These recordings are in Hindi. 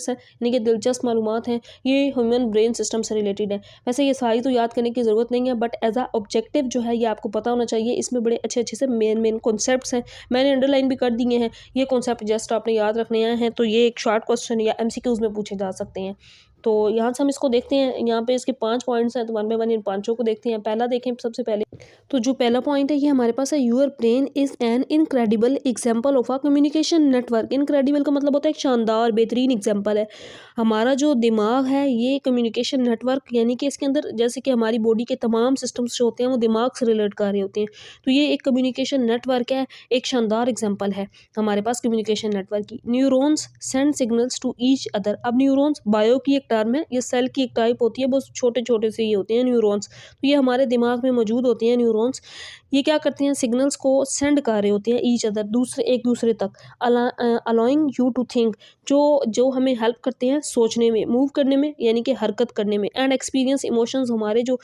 है, यानी कि दिलचस्प मालूमात हैं, ये ह्यूमन ब्रेन सिस्टम से रिलेटेड है। वैसे ये सारी तो याद करने की ज़रूरत नहीं है, बट एज़ अ ऑब्जेक्टिव जो है ये आपको पता होना चाहिए। इसमें बड़े अच्छे-अच्छे से मेन कॉन्सेप्ट्स हैं, मैंने अंडरलाइन भी कर दिए हैं। ये कॉन्सेप्ट जस्ट आपने याद रखने हैं, तो ये एक शॉर्ट क्वेश्चन या एमसीक्यूज़ में पूछे जा सकते हैं। तो यहाँ से हम इसको देखते हैं, यहाँ पे इसके 5 पॉइंट्स हैं, तो वन बाय वन इन पाँचों को देखते हैं। पहला देखें सबसे पहले, तो जो पहला पॉइंट है ये हमारे पास है, your brain is an incredible example of a communication network. Incredible का मतलब होता है एक शानदार बेहतरीन एग्जाम्पल है। हमारा जो दिमाग है ये कम्युनिकेशन नेटवर्क, यानी कि इसके अंदर जैसे कि हमारी बॉडी के तमाम सिस्टम्स जो होते हैं वो दिमाग से रिलेट कर रहे होते हैं, तो ये एक कम्युनिकेशन नेटवर्क है, एक शानदार एग्जाम्पल है हमारे पास कम्युनिकेशन नेटवर्क की। Neurons send signals to each other. अब न्यूरॉन्स बायो की एक टर्म है, ये सेल की एक टाइप होती है, बहुत छोटे छोटे से ये होते हैं न्यूरॉन्स, तो ये हमारे दिमाग में मौजूद होते हैं न्यूरॉन्स। ये क्या करते हैं, सिग्नल्स को सेंड कर रहे होते हैं ईच अदर, एक दूसरे तक, अलाउइंग यू टू थिंक, जो जो हमें हेल्प करते हैं सोचने में, मूव करने में, यानी कि हरकत करने में, एंड एक्सपीरियंस इमोशंस, हमारे जो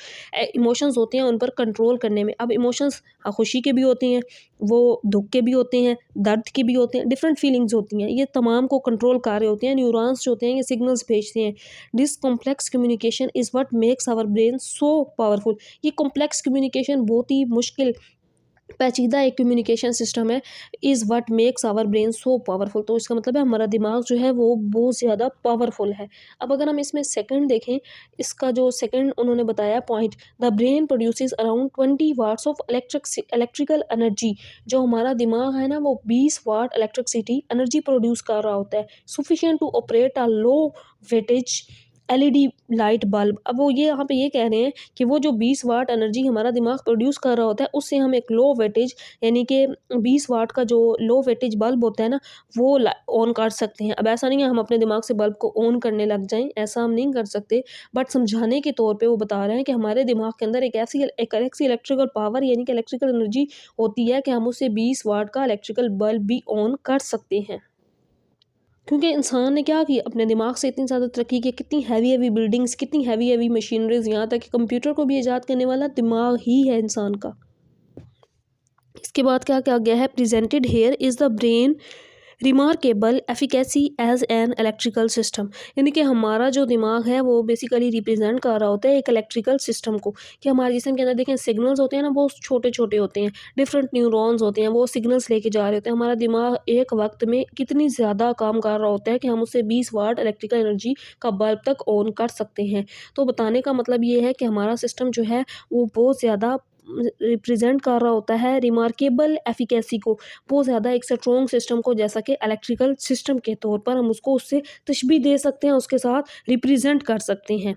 इमोशंस होते हैं उन पर कंट्रोल करने में। अब इमोशंस खुशी के भी होते हैं, वो दुख के भी होते हैं, दर्द के भी होते हैं, डिफरेंट फीलिंग्स होती हैं, ये तमाम को कंट्रोल कर रहे होते हैं न्यूरॉन्स जो होते हैं, ये सिग्नल्स भेजते हैं। This complex communication is what makes our brain so powerful. ये कॉम्प्लेक्स कम्युनिकेशन बहुत ही मुश्किल पेचीदा एक कम्युनिकेशन सिस्टम है, is what makes our brain so powerful. तो इसका मतलब है हमारा दिमाग जो है वो बहुत ज़्यादा पावरफुल है। अब अगर हम इसमें सेकंड देखें, इसका जो सेकंड उन्होंने बताया point, the brain produces around 20 watts of electrical energy. जो हमारा दिमाग है ना वो 20 वाट इलेक्ट्रिसिटी एनर्जी प्रोड्यूस कर रहा होता है, sufficient to operate a low wattage LED light bulb. अब वो ये यहाँ पे ये कह रहे हैं कि वो जो 20 वाट एनर्जी हमारा दिमाग प्रोड्यूस कर रहा होता है, उससे हम एक लो वेटेज, यानी कि 20 वाट का जो लो वेटेज बल्ब होता है ना, वो ऑन कर सकते हैं। अब ऐसा नहीं है हम अपने दिमाग से बल्ब को ऑन करने लग जाएं, ऐसा हम नहीं कर सकते, बट समझाने के तौर पे वो बता रहे हैं कि हमारे दिमाग के अंदर एक ऐसी इलेक्ट्रिकल पावर, यानी कि इलेक्ट्रिकल एनर्जी होती है कि हम उससे 20 वाट का इलेक्ट्रिकल बल्ब भी ऑन कर सकते हैं। क्योंकि इंसान ने क्या किया, अपने दिमाग से इतनी ज़्यादा तरक्की की, कितनी हैवी बिल्डिंग्स, कितनी हैवी मशीनरीज, यहाँ तक कि कंप्यूटर को भी ईजाद करने वाला दिमाग ही है इंसान का। इसके बाद क्या क्या गया है, presented here is the brain remarkable efficacy as an electrical system. यानी कि हमारा जो दिमाग है वो बेसिकली रिप्रेजेंट कर रहा होता है एक इलेक्ट्रिकल सिस्टम को, कि हमारे जिस्म के अंदर देखें सिग्नल्स होते हैं ना, वो छोटे छोटे होते हैं, डिफरेंट न्यूरॉन्स होते हैं, वो सिग्नल्स लेके जा रहे होते हैं। हमारा दिमाग एक वक्त में कितनी ज़्यादा काम कर रहा होता है कि हम उससे 20 वाट इलेक्ट्रिकल एनर्जी का बल्ब तक ऑन कर सकते हैं। तो बताने का मतलब ये है कि हमारा सिस्टम जो है वो बहुत ज़्यादा रिप्रेजेंट कर रहा होता है रिमार्केबल एफिकेसी को, बहुत ज़्यादा एक स्ट्रॉन्ग सिस्टम को, जैसा कि इलेक्ट्रिकल सिस्टम के तौर पर हम उसको उससे तशबीह दे सकते हैं, उसके साथ रिप्रेजेंट कर सकते हैं।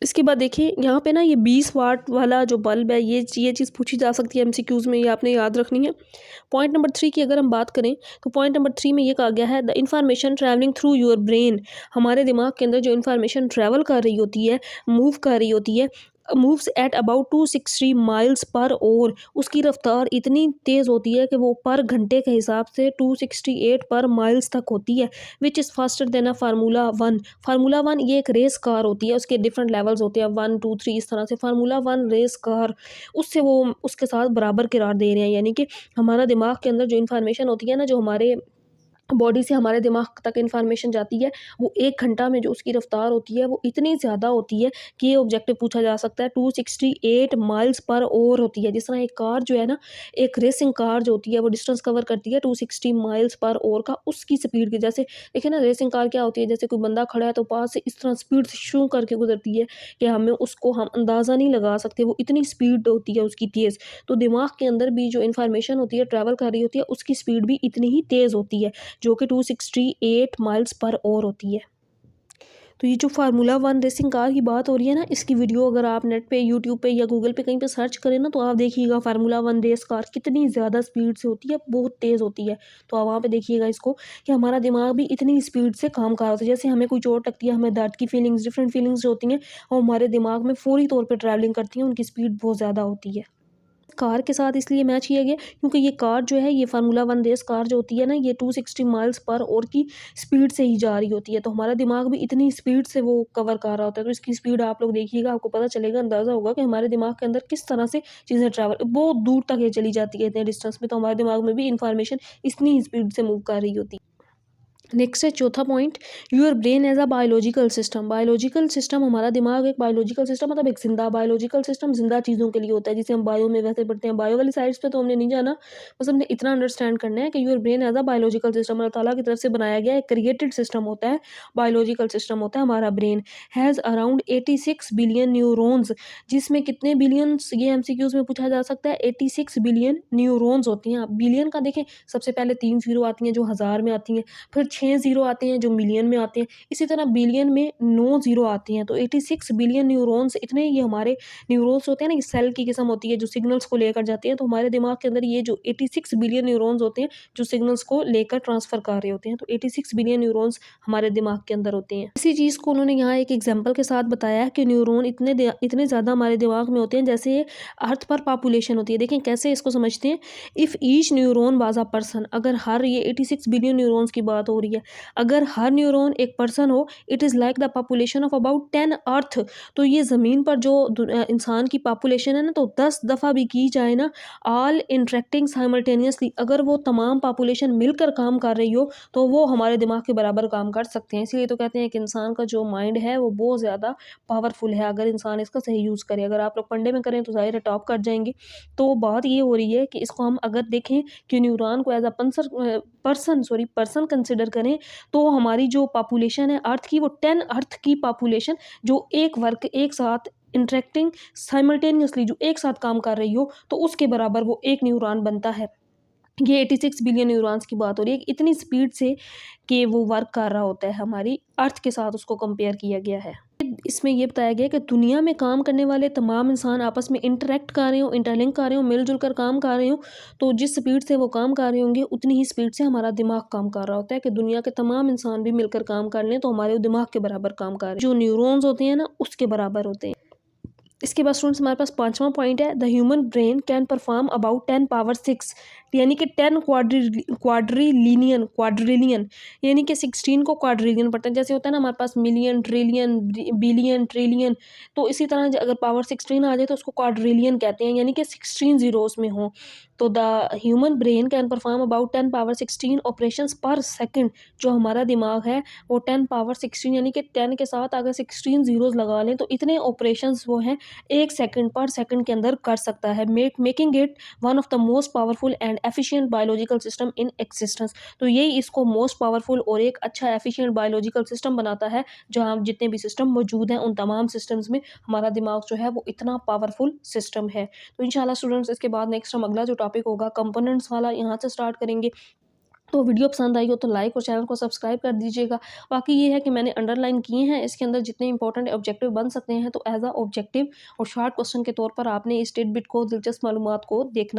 इसके बाद देखिए यहाँ पे ना ये 20 वाट वाला जो बल्ब है, ये चीज़ पूछी जा सकती है एमसीक्यूज़ में, ये आपने याद रखनी है। पॉइंट नंबर 3 की अगर हम बात करें, तो पॉइंट नंबर 3 में ये कहा गया है, the information travelling through your brain. हमारे दिमाग के अंदर जो इन्फॉर्मेशन ट्रैवल कर रही होती है, मूव कर रही होती है, moves at about 260 miles per hour. उसकी रफ्तार इतनी तेज़ होती है कि वो पर घंटे के हिसाब से 268 पर माइल्स तक होती है, which is faster than a formula 1। Formula 1 ये एक रेस कार होती है, उसके डिफरेंट लेवल्स होते हैं, 1 2 3 इस तरह से। फार्मूला 1 रेस कार, उससे वो उसके साथ बराबर करार दे रहे हैं, यानी कि हमारा दिमाग के अंदर जो इन्फॉर्मेशन होती है ना, जो हमारे बॉडी से हमारे दिमाग तक इन्फॉर्मेशन जाती है, वो 1 घंटा में जो उसकी रफ्तार होती है वो इतनी ज़्यादा होती है कि ये ऑब्जेक्टिव पूछा जा सकता है, 268 माइल्स पर आवर होती है। जिस तरह एक कार जो है ना, एक रेसिंग कार जो होती है वो डिस्टेंस कवर करती है 260 माइल्स पर आवर का, उसकी स्पीड के जैसे देखिए ना, रेसिंग कार क्या होती है, जैसे कोई बंदा खड़ा है तो पास से इस तरह स्पीड से शू करके गुजरती है कि हम अंदाज़ा नहीं लगा सकते, वो इतनी स्पीड होती है उसकी तेज़। तो दिमाग के अंदर भी जो इन्फॉर्मेशन होती है ट्रैवल कर रही होती है, उसकी स्पीड भी इतनी ही तेज़ होती है, जो कि 268 माइल्स पर आवर होती है। तो ये जो फार्मूला 1 रेसिंग कार की बात हो रही है ना, इसकी वीडियो अगर आप नेट पे, यूट्यूब पे या गूगल पे कहीं पे सर्च करें ना, तो आप देखिएगा फार्मूला 1 रेस कार कितनी ज़्यादा स्पीड से होती है, बहुत तेज़ होती है। तो आप वहाँ पे देखिएगा इसको, कि हमारा दिमाग भी इतनी स्पीड से काम कर रहा होता है। जैसे हमें कोई चोट लगती है, हमें दर्द की फीलिंग्स, डिफरेंट फीलिंग्स जो होती हैं, वो हमारे दिमाग में फौरी तौर पर ट्रैवलिंग करती हैं, उनकी स्पीड बहुत ज़्यादा होती है। कार के साथ इसलिए मैच किया गया क्योंकि ये कार जो है, ये फार्मूला 1 रेस कार जो होती है ना, ये 260 माइल्स पर आवर की स्पीड से ही जा रही होती है। तो हमारा दिमाग भी इतनी स्पीड से वो कवर कर रहा होता है, तो इसकी स्पीड आप लोग देखिएगा, आपको पता चलेगा, अंदाज़ा होगा कि हमारे दिमाग के अंदर किस तरह से चीज़ें ट्रैवल बहुत दूर तक ये चली जाती है इतने डिस्टेंस में, तो हमारे दिमाग में भी इंफॉर्मेशन इतनी स्पीड से मूव कर रही होती है। नेक्स्ट है चौथा point, your brain as a biological system. Biological system, हमारा दिमाग एक बायोलॉजिकल सिस्टम मतलब एक जिंदा, बायोलॉजिकल सिस्टम जिंदा चीज़ों के लिए होता है, जिसे हम बायो में वैसे पढ़ते हैं। बायो वाली साइड्स पे तो हमने नहीं जाना, बस हमने इतना अंडरस्टैंड करना है कि your brain as a biological system Allah Tala की तरफ से बनाया गया एक क्रिएटेड सिस्टम होता है, बायोलॉजिकल सिस्टम होता है हमारा brain. Has around 86 billion neurons, जिसमें कितने बिलियंस, ये एमसीक्यूज में पूछा जा सकता है। 86 बिलियन न्यूरॉन्स होती हैं। आप बिलियन का देखें, सबसे पहले 3 जीरो आती हैं जो हज़ार में आती हैं, फिर 6 ज़ीरो आते हैं जो मिलियन में आते हैं, इसी तरह बिलियन में 9 ज़ीरो आती हैं। तो 86 बिलियन न्यूरॉन्स, इतने ये हमारे न्यूरॉन्स होते हैं ना, ये सेल की किस्म होती है जो सिग्नल्स को लेकर जाती हैं। तो हमारे दिमाग के अंदर ये जो 86 बिलियन न्यूरॉन्स होते हैं जो सिग्नल्स को लेकर ट्रांसफ़र कर रहे होते हैं, तो 86 बिलियन न्यूरॉन्स हमारे दिमाग के अंदर होते हैं। इसी चीज़ को उन्होंने यहाँ एक एग्जाम्पल के साथ बताया कि न्यूरॉन इतने ज़्यादा हमारे दिमाग में होते हैं जैसे अर्थ पर पॉपुलेशन होती है। देखें कैसे इसको समझते हैं। If each neuron was a person, अगर हर, ये 86 बिलियन न्यूरॉन्स की बात हो रही है, अगर हर न्यूरॉन एक पर्सन हो, it is like the population of about 10 अर्थ। तो ये ज़मीन पर जो इंसान की पॉपुलेशन है ना, तो 10 दफ़ा भी की जाए ना, ऑल इंटरेक्टिंग साइमल्टेनियसली, अगर वो तमाम पॉपुलेशन मिलकर काम कर रही हो, तो वो हमारे दिमाग के बराबर काम कर सकते हैं। इसलिए तो कहते हैं कि इंसान का जो माइंड है वो बहुत ज़्यादा पावरफुल है, अगर इंसान इसका सही यूज़ करे। अगर आप लोग पढ़ने में करें तो ज़ाहिर है टॉप कर जाएंगे। तो बात ये हो रही है कि इसको हम अगर देखें कि न्यूरॉन को एज अ पर्सन कंसिडर करें, तो हमारी जो पॉपुलेशन है अर्थ की, वो 10 अर्थ की पॉपुलेशन जो एक वर्क एक साथ इंटरेक्टिंग साइमल्टेनियसली, जो एक साथ काम कर रही हो, तो उसके बराबर वो एक न्यूरॉन बनता है। ये 86 बिलियन न्यूरॉन्स की बात हो रही है, इतनी स्पीड से कि वो वर्क कर रहा होता है, हमारी अर्थ के साथ उसको कंपेयर किया गया है। इसमें ये बताया गया है कि दुनिया में काम करने वाले तमाम इंसान आपस में इंटरेक्ट कर रहे हो, इंटरलिंक कर रहे हो, मिलजुल कर काम कर रहे हो, तो जिस स्पीड से वो काम कर रहे होंगे उतनी ही स्पीड से हमारा दिमाग काम कर रहा होता है। कि दुनिया के तमाम इंसान भी मिलकर काम कर लें तो हमारे दिमाग के बराबर काम कर रहे हैं, जो न्यूरॉन्स होते हैं ना उसके बराबर होते हैं। इसके बाद स्टूडेंट्स हमारे पास पांचवा पॉइंट है, the human brain can perform about 10 power 6, यानी कि 10 क्वाड्रिलियन, यानी कि 16 को क्वाड्रिलियन पढ़ते हैं। जैसे होता है ना हमारे पास मिलियन, ट्रिलियन, बिलियन, ट्रिलियन, तो इसी तरह अगर पावर 16 आ जाए तो उसको क्वाड्रिलियन कहते हैं, यानी कि 16 जीरोस में हो। तो the human brain can perform about 10 power 16 operations पर सेकंड। जो हमारा दिमाग है वो 10 पावर 16, यानी कि 10 के साथ अगर 16 जीरोस लगा लें तो इतने ऑपरेशंस वो हैं एक सेकंड पर सेकंड के अंदर कर सकता है, making it one of the most powerful and efficient biological system in existence. तो यही इसको मोस्ट पावरफुल और एक अच्छा एफिशिएंट बायोलॉजिकल सिस्टम बनाता है, जहाँ जितने भी सिस्टम मौजूद हैं उन तमाम सिस्टम्स में हमारा दिमाग जो है वो इतना पावरफुल सिस्टम है। तो इंशाल्लाह स्टूडेंट्स इसके बाद नेक्स्ट हम अगला जो टॉपिक होगा कंपोनेंट्स वाला, यहाँ से स्टार्ट करेंगे। तो वीडियो पसंद आई हो तो लाइक और चैनल को सब्सक्राइब कर दीजिएगा। बाकी ये है कि मैंने अंडरलाइन किए हैं, इसके अंदर जितने इंपॉर्टेंट ऑब्जेक्टिव बन सकते हैं, तो एज अ ऑब्जेक्टिव और शॉर्ट क्वेश्चन के तौर पर आपने इस टिडबिट को, दिलचस्प मालूमात को देखना